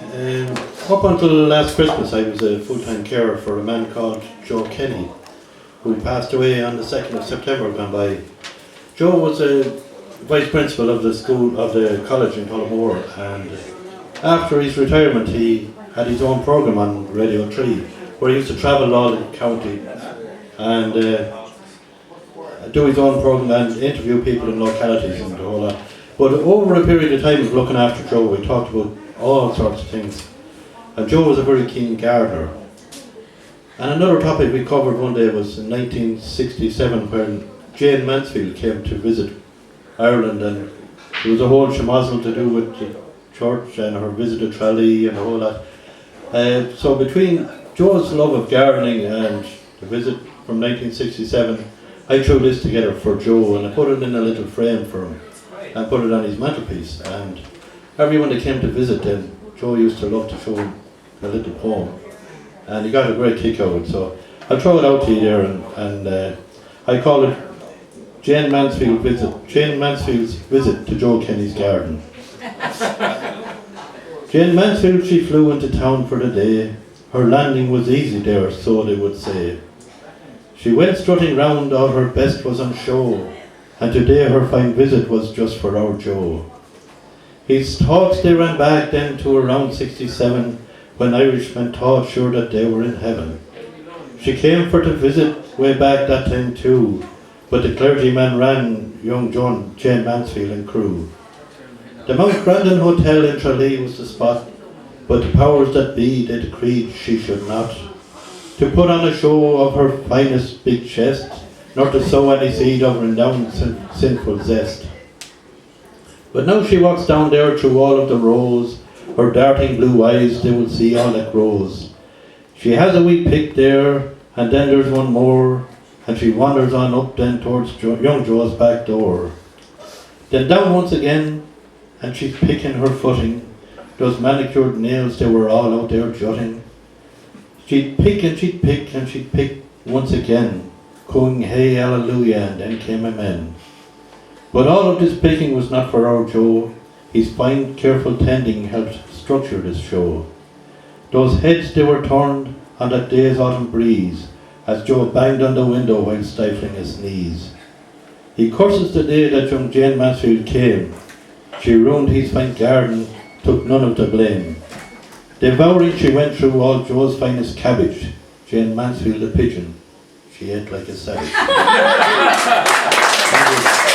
Up until last Christmas, I was a full-time carer for a man called Joe Kenny, who passed away on the 2nd of September gone by. Joe was a vice principal of the college in Tullamore, and after his retirement he had his own programme on Radio 3, where he used to travel all the county and do his own programme and interview people in localities and all that. But over a period of time of looking after Joe, we talked about all sorts of things. And Joe was a very keen gardener. And another topic we covered one day was in 1967 when Jayne Mansfield came to visit Ireland, and there was a whole schmozzle to do with the church and her visit to Tralee and all that. So between Joe's love of gardening and the visit from 1967, I threw this together for Joe and I put it in a little frame for him and put it on his mantelpiece. And everyone that came to visit then, Joe used to love to show him a little poem, and he got a great kick out of it. So I'll throw it out to you there, and I call it Jayne Mansfield's visit to Joe Kenny's garden. Jayne Mansfield, she flew into town for the day. Her landing was easy there, so they would say. She went strutting round, all her best was on show, and today her fine visit was just for our Joe. His thoughts they ran back then to around 67, when Irishmen thought sure that they were in heaven. She came for to visit way back that time too, but the clergyman ran young Jayne Mansfield and crew. The Mount Grandin Hotel in Tralee was the spot, but the powers that be they decreed she should not to put on a show of her finest big chest, nor to sow any seed of renowned sinful zest. But now she walks down there through all of the rows, her darting blue eyes they will see all that grows. She has a wee pick there, and then there's one more, and she wanders on up then towards young Joe's back door. Then down once again, and she's picking her footing. Those manicured nails, they were all out there jutting. She'd pick and she'd pick and she'd pick once again, cooing hey hallelujah, and then came amen. But all of this picking was not for our Joe. His fine careful tending helped structure this show. Those heads they were turned on that day's autumn breeze, as Joe banged on the window while stifling his sneeze. He curses the day that young Jayne Mansfield came. She ruined his fine garden, took none of the blame. Devouring she went through all Joe's finest cabbage. Jayne Mansfield the pigeon, she ate like a savage. Thank you.